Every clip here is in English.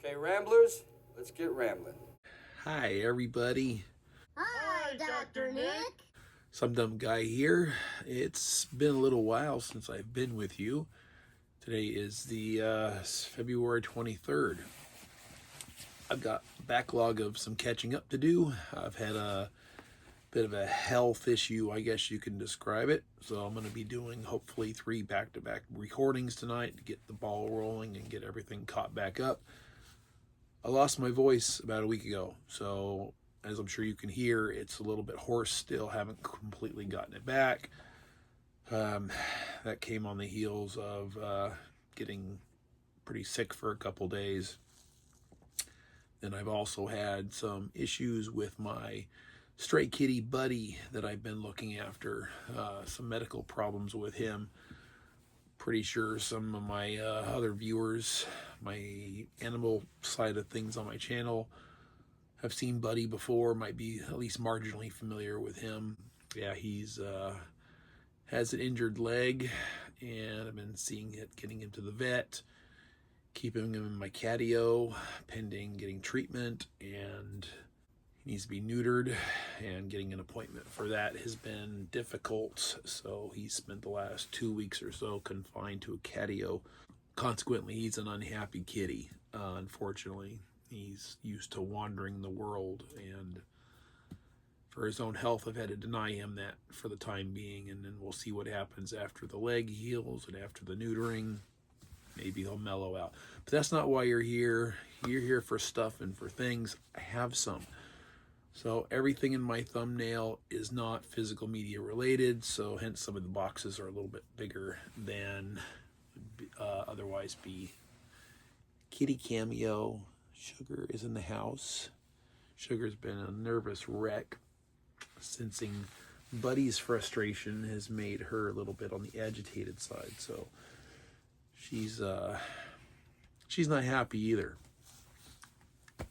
Okay, Ramblers, let's get rambling. Hi, everybody. Hi, Dr. Nick. Some dumb guy here. It's been a little while since I've been with you. Today is the February 23rd. I've got a backlog of some catching up to do. I've had a bit of a health issue, I guess you can describe it. So I'm going to be doing hopefully 3 back-to-back recordings tonight to get the ball rolling and get everything caught back up. I lost my voice about a week ago, so as I'm sure you can hear, it's a little bit hoarse still. Haven't completely gotten it back. That came on the heels of getting pretty sick for a couple days. Then I've also had some issues with my stray kitty buddy that I've been looking after. Some medical problems with him. Pretty sure some of my other viewers, my animal side of things on my channel, have seen Buddy before, might be at least marginally familiar with him. Yeah, he's has an injured leg, and I've been seeing it, getting him to the vet, keeping him in my catio, pending getting treatment, and he needs to be neutered, and getting an appointment for that has been difficult. So he spent the last 2 weeks or so confined to a catio. Consequently, he's an unhappy kitty, unfortunately. He's used to wandering the world, and for his own health, I've had to deny him that for the time being, and then we'll see what happens after the leg heals and after the neutering. Maybe he'll mellow out. But that's not why you're here. You're here for stuff and for things. I have some. So everything in my thumbnail is not physical media related, so hence some of the boxes are a little bit bigger than would otherwise be. Kitty cameo. Sugar is in the house. Sugar's been a nervous wreck. Sensing Buddy's frustration has made her a little bit on the agitated side, so she's not happy either.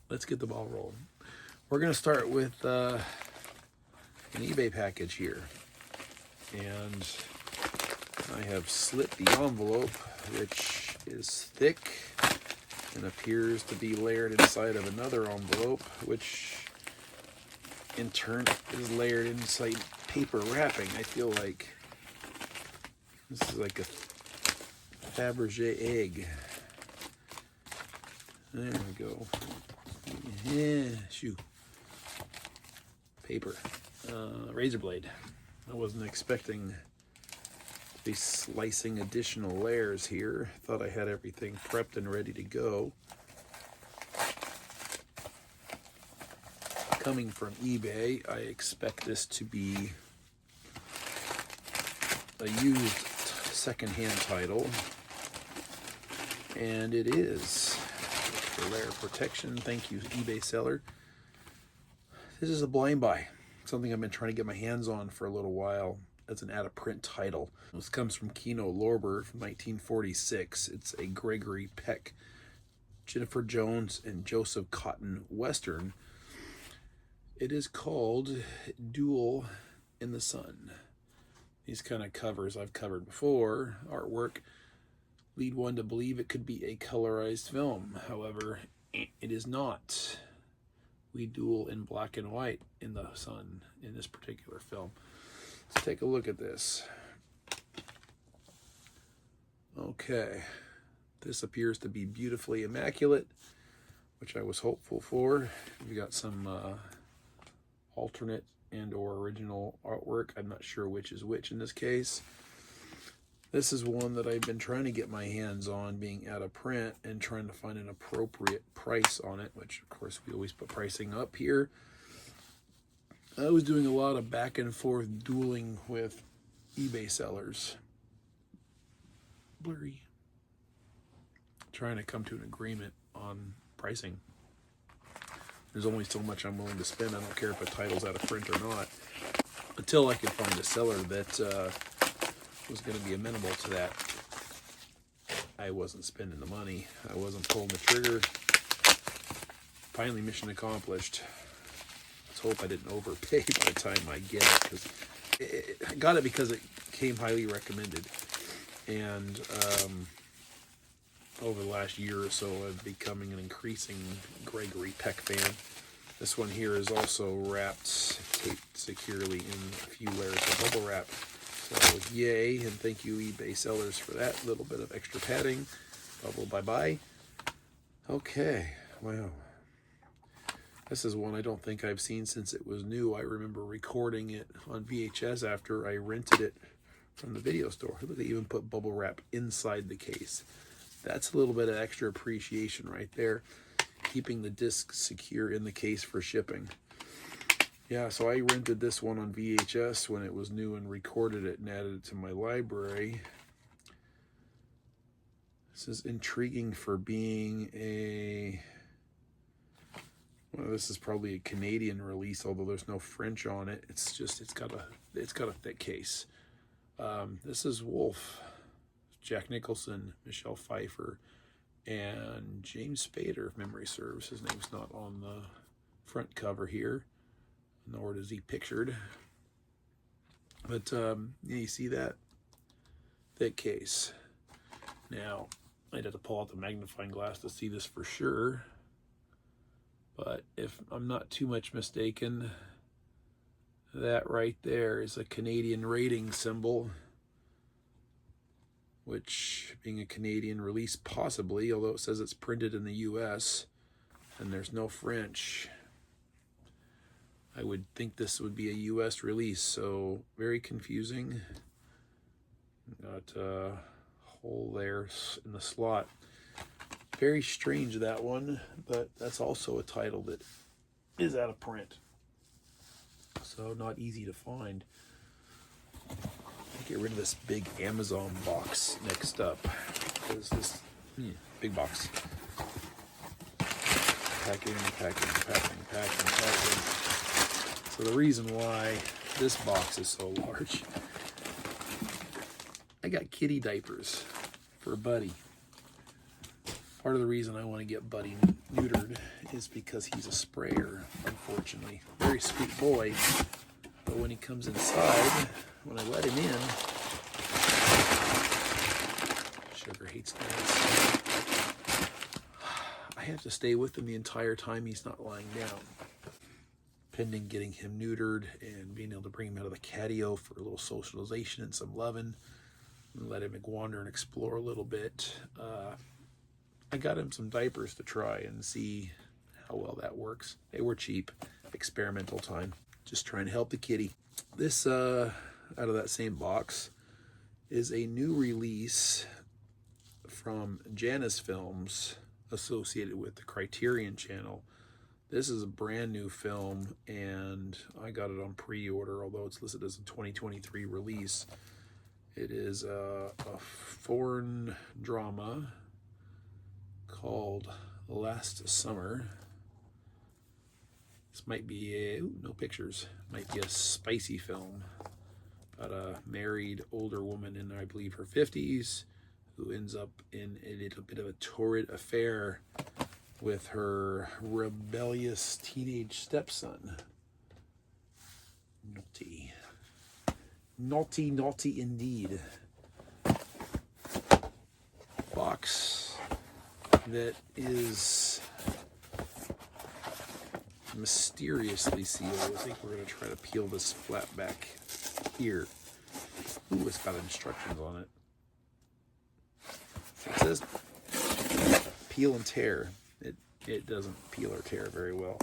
Let's get the ball rolling. We're gonna start with an eBay package here, and I have slit the envelope, which is thick and appears to be layered inside of another envelope, which in turn is layered inside paper wrapping. I feel like this is like a Fabergé egg. There we go. Yeah, shoo. Paper. Razor blade. I wasn't expecting to be slicing additional layers here. Thought I had everything prepped and ready to go. Coming from eBay, I expect this to be a used secondhand title, and it is. For layer protection, thank you, eBay seller. This is a blind buy, something I've been trying to get my hands on for a little while. As an out-of-print title. This comes from Kino Lorber from 1946. It's a Gregory Peck, Jennifer Jones, and Joseph Cotton Western. It is called Duel in the Sun. These kind of covers I've covered before. Artwork lead one to believe it could be a colorized film. However, it is not. We duel in black and white in the sun in this particular film. Let's take a look at this. Okay, this appears to be beautifully immaculate, which I was hopeful for. We got some alternate and or original artwork. I'm not sure which is which in this case. This is one that I've been trying to get my hands on, being out of print, and trying to find an appropriate price on it, which of course we always put pricing up here. I was doing a lot of back and forth dueling with eBay sellers. Blurry. Trying to come to an agreement on pricing. There's only so much I'm willing to spend. I don't care if a title's out of print or not, until I can find a seller that was going to be amenable to that. I wasn't spending the money. I wasn't pulling the trigger. Finally, mission accomplished. Let's hope I didn't overpay by the time I get it, because I got it because it came highly recommended. And over the last year or so, I'm becoming an increasing Gregory Peck fan. This one here is also wrapped, taped securely in a few layers of bubble wrap. So yay, and thank you eBay sellers for that little bit of extra padding. Bubble bye-bye. Okay, wow. This is one I don't think I've seen since it was new. I remember recording it on VHS after I rented it from the video store. They even put bubble wrap inside the case. That's a little bit of extra appreciation right there. Keeping the disc secure in the case for shipping. Yeah, so I rented this one on VHS when it was new and recorded it and added it to my library. This is intriguing for being a... Well, this is probably a Canadian release, although there's no French on it. It's got a thick case. This is Wolf, Jack Nicholson, Michelle Pfeiffer, and James Spader, if memory serves. His name's not on the front cover here, nor is he pictured. But you see that thick case. Now, I'd have to pull out the magnifying glass to see this for sure. But if I'm not too much mistaken, that right there is a Canadian rating symbol, which, being a Canadian release, possibly, although it says it's printed in the US and there's no French, I would think this would be a US release. So very confusing. Got a hole there in the slot. Very strange, that one, but that's also a title that is out of print, so not easy to find. Get rid of this big Amazon box next up. There's this big box. Packing. So the reason why this box is so large, I got kitty diapers for Buddy. Part of the reason I want to get Buddy neutered is because he's a sprayer, unfortunately. Very sweet boy, but when he comes inside, when I let him in, Sugar hates noise. I have to stay with him the entire time he's not lying down. Pending getting him neutered and being able to bring him out of the catio for a little socialization and some loving, and let him wander and explore a little bit. I got him some diapers to try and see how well that works. They were cheap, experimental time. Just trying to help the kitty. This, out of that same box, is a new release from Janus Films associated with the Criterion Channel. This is a brand new film, and I got it on pre-order, although it's listed as a 2023 release. It is a foreign drama called Last Summer. This might be no pictures. Might be a spicy film about a married older woman in, I believe, her 50s, who ends up in a little bit of a torrid affair with her rebellious teenage stepson. Naughty. Naughty, naughty indeed. Box that is mysteriously sealed. I think we're going to try to peel this flat back here. Ooh, it's got instructions on it. It says peel and tear. It doesn't peel or tear very well.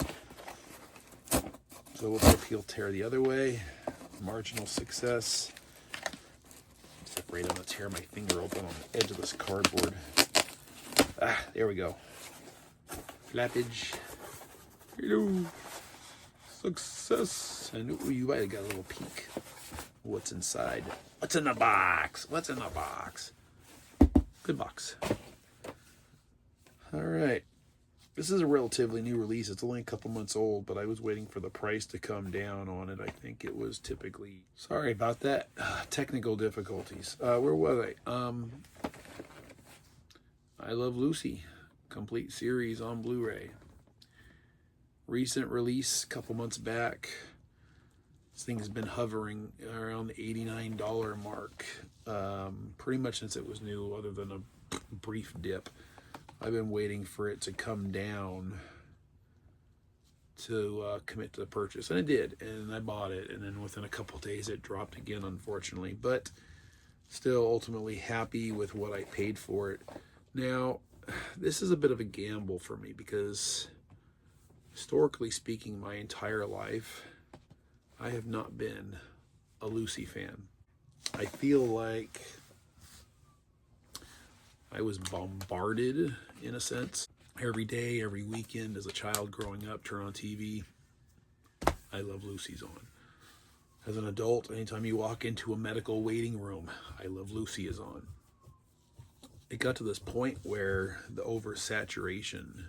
So we'll go peel tear the other way. Marginal success. Separate on the tear my finger open on the edge of this cardboard. Ah, there we go. Flappage. Hello. Success. And ooh, you might have got a little peek. What's inside? What's in the box? What's in the box? Good box. All right. This is a relatively new release. It's only a couple months old, but I was waiting for the price to come down on it. I think it was typically... Sorry about that. Technical difficulties. Where was I? I Love Lucy. Complete series on Blu-ray. Recent release, a couple months back. This thing has been hovering around the $89 mark pretty much since it was new, other than a brief dip. I've been waiting for it to come down to commit to the purchase, and it did, and I bought it, and then within a couple days it dropped again, unfortunately, but still ultimately happy with what I paid for it. Now, this is a bit of a gamble for me because historically speaking, my entire life I have not been a Lucy fan. I feel like I was bombarded, in a sense, every day, every weekend as a child growing up. Turn on TV, I Love Lucy's on. As an adult, anytime you walk into a medical waiting room, I Love Lucy is on. It got to this point where the oversaturation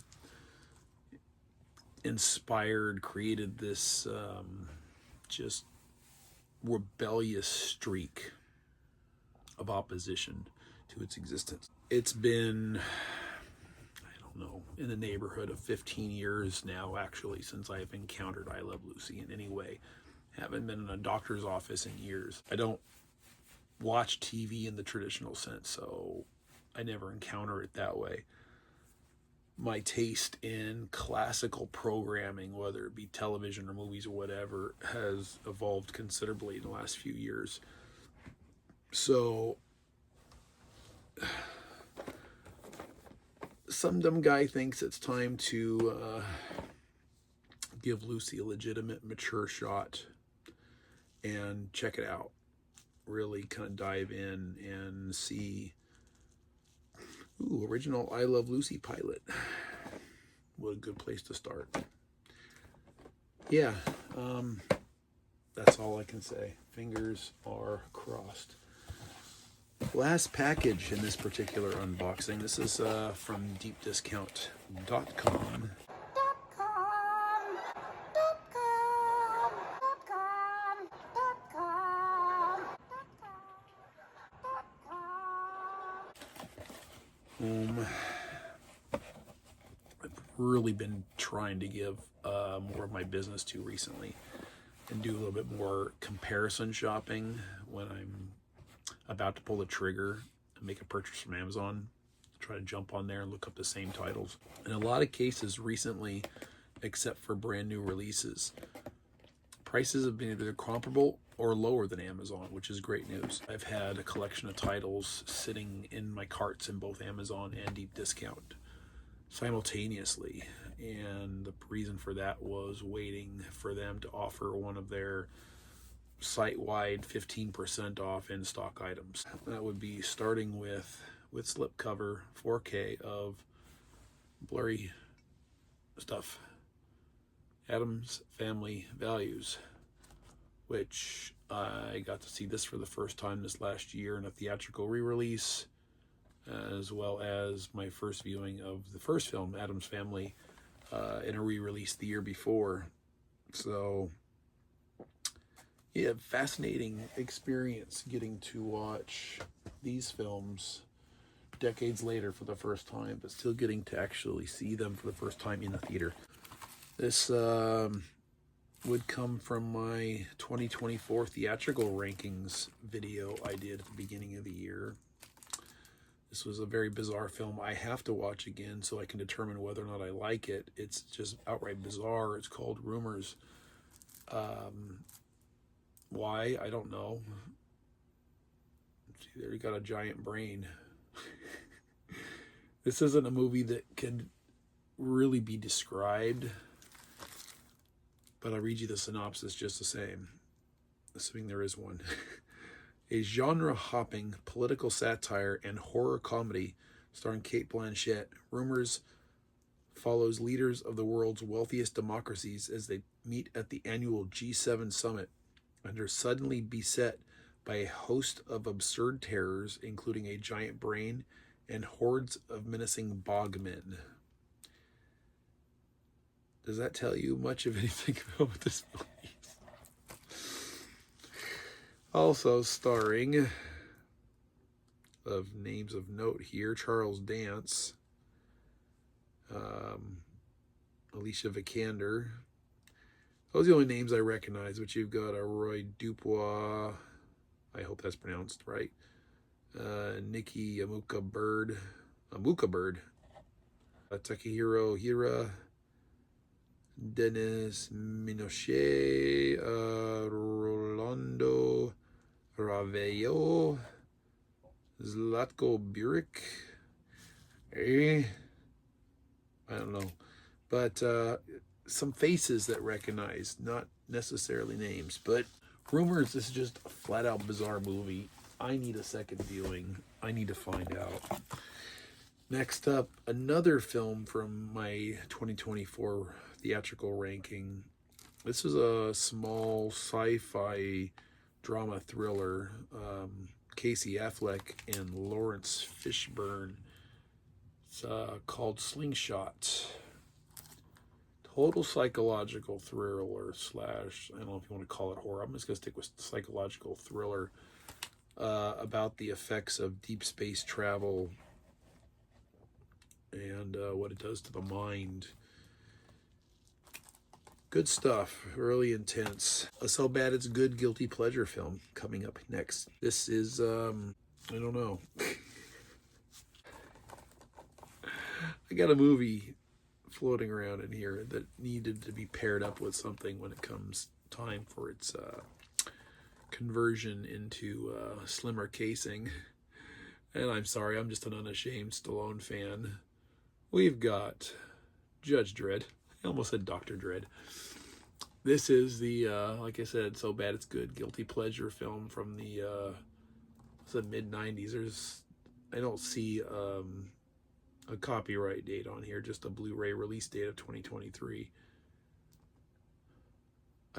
created this just rebellious streak of opposition to its existence. It's been, I don't know, in the neighborhood of 15 years now, actually, since I've encountered I Love Lucy in any way. Haven't been in a doctor's office in years. I don't watch TV in the traditional sense, so I never encounter it that way. My taste in classical programming, whether it be television or movies or whatever, has evolved considerably in the last few years. So some dumb guy thinks it's time to give Lucy a legitimate, mature shot and check it out. Really kind of dive in and see. Ooh, original I Love Lucy pilot. What a good place to start. Yeah, that's all I can say. Fingers are crossed. Last package in this particular unboxing. This is from deepdiscount.com. I've really been trying to give more of my business to recently and do a little bit more comparison shopping when I'm about to pull the trigger and make a purchase from Amazon. Try to jump on there and look up the same titles. In a lot of cases recently, except for brand new releases, prices have been either comparable or lower than Amazon, which is great news. I've had a collection of titles sitting in my carts in both Amazon and Deep Discount simultaneously, and the reason for that was waiting for them to offer one of their site-wide 15% off in-stock items. That would be starting with slipcover 4K of blurry stuff, Addams Family Values, which I got to see this for the first time this last year in a theatrical re-release, as well as my first viewing of the first film, Addams Family, in a re-release the year before. So yeah, fascinating experience getting to watch these films decades later for the first time, but still getting to actually see them for the first time in a theater. This would come from my 2024 theatrical rankings video I did at the beginning of the year. This was a very bizarre film I have to watch again so I can determine whether or not I like it. It's just outright bizarre. It's called Rumors. Why? I don't know. See, there you got a giant brain. This isn't a movie that can really be described, but I'll read you the synopsis just the same, assuming there is one. A genre-hopping political satire and horror comedy starring Cate Blanchett, Rumors follows leaders of the world's wealthiest democracies as they meet at the annual G7 summit and are suddenly beset by a host of absurd terrors, including a giant brain and hordes of menacing bogmen. Does that tell you much of anything about what this movie is? Also starring, of names of note here, Charles Dance, Alicia Vikander. Those are the only names I recognize, but you've got Roy Dubois, I hope that's pronounced right, Nikki Amuka Bird, Takahiro Hira, Dennis Minochet, Rolando Ravello, Zlatko Buric. I don't know, but some faces that recognize, not necessarily names, but rumors this is just a flat out bizarre movie. I need a second viewing. I need to find out. Next up, another film from my 2024 theatrical ranking. This is a small sci-fi drama thriller. Casey Affleck and Lawrence Fishburne. It's called Slingshot. Total psychological thriller slash, I don't know if you want to call it horror. I'm just going to stick with psychological thriller about the effects of deep space travel and what it does to the mind. Good stuff, really intense. A So Bad It's Good guilty pleasure film coming up next. This is, I don't know. I got a movie floating around in here that needed to be paired up with something when it comes time for its conversion into slimmer casing. And I'm sorry, I'm just an unashamed Stallone fan. We've got Judge Dredd. I almost said Dr. Dredd. This is the, like I said, So Bad It's Good guilty pleasure film from the mid-90s. I don't see a copyright date on here, just a Blu-ray release date of 2023.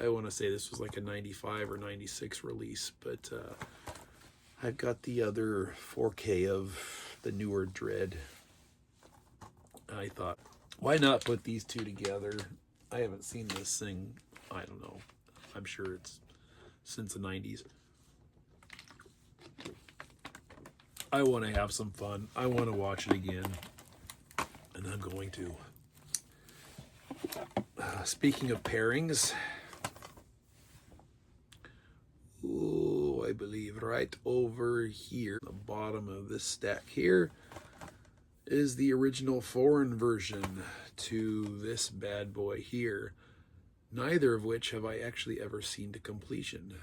I want to say this was like a 95 or 96 release, but I've got the other 4K of the newer Dredd. I thought, why not put these two together? I haven't seen this thing, I don't know. I'm sure it's since the 90s. I want to have some fun. I want to watch it again. And I'm going to. Speaking of pairings, ooh, I believe right over here, the bottom of this stack here, is the original foreign version to this bad boy here. Neither of which have I actually ever seen to completion.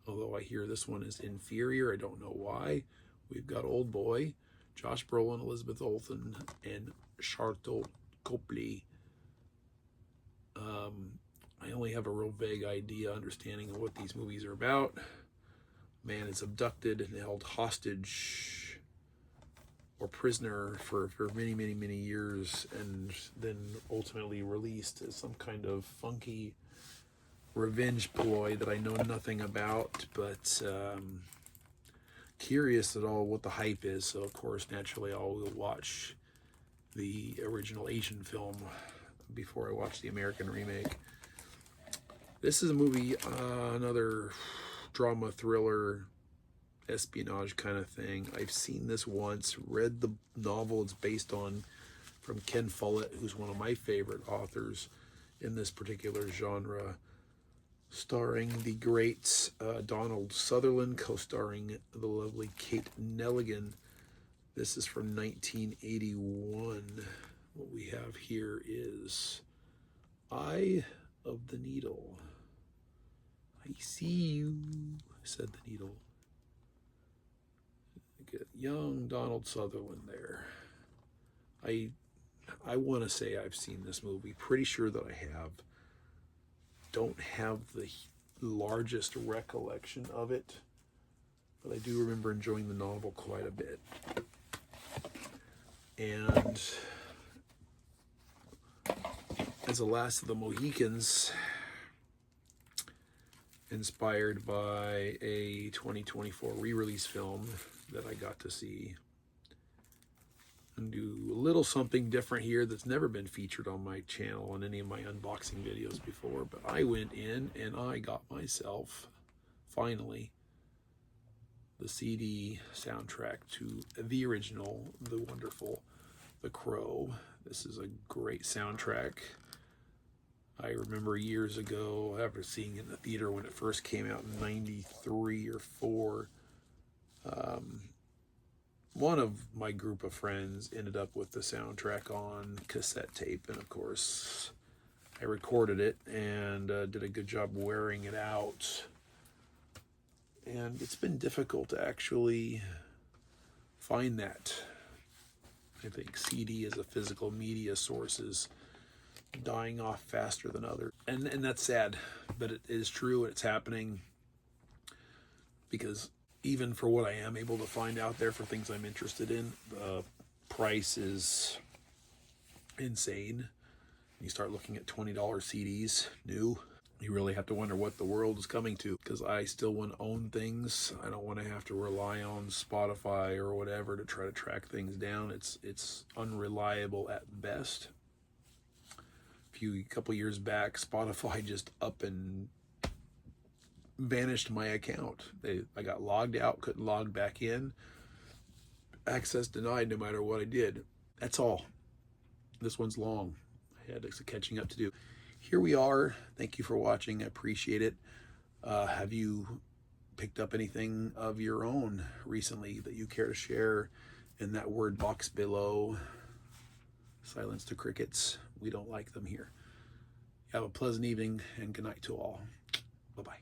Although I hear this one is inferior, I don't know why. We've got Old Boy, Josh Brolin, Elizabeth Olsen, and Charlotte Copley. I only have a real vague understanding of what these movies are about. Man is abducted and held hostage or prisoner for many, many, many years, and then ultimately released as some kind of funky revenge ploy that I know nothing about, but curious at all what the hype is. So of course, naturally, I will watch the original Asian film before I watch the American remake. This is a movie, another drama thriller, espionage kind of thing. I've seen this once, read the novel it's based on from Ken Follett, who's one of my favorite authors in this particular genre, starring the great Donald Sutherland, co-starring the lovely Kate Nelligan. This is from 1981. What we have here is Eye of the Needle. I see you, said the needle. Get young Donald Sutherland there. I want to say I've seen this movie. Pretty sure that I have. Don't have the largest recollection of it, but I do remember enjoying the novel quite a bit. And as the last of the Mohicans, inspired by a 2024 re-release film that I got to see, and do a little something different here that's never been featured on my channel on any of my unboxing videos before. But I went in and I got myself, finally, the CD soundtrack to the original, the wonderful The Crow. This is a great soundtrack. I remember years ago, after seeing it in the theater when it first came out in 93 or 4, one of my group of friends ended up with the soundtrack on cassette tape, and of course I recorded it and did a good job wearing it out. And it's been difficult to actually find that. I think CD as a physical media source is dying off faster than others. And that's sad, but it is true, and it's happening, because even for what I am able to find out there for things I'm interested in, the price is insane. You start looking at $20 CDs, new. You really have to wonder what the world is coming to, because I still want to own things. I don't want to have to rely on Spotify or whatever to try to track things down. It's unreliable at best. A couple years back, Spotify just up and vanished my account. I got logged out, couldn't log back in. Access denied no matter what I did. That's all. This one's long. I had some catching up to do. Here we are. Thank you for watching. I appreciate it. Have you picked up anything of your own recently that you care to share in that word box below? Silence to crickets. We don't like them here. Have a pleasant evening and good night to all. Bye-bye.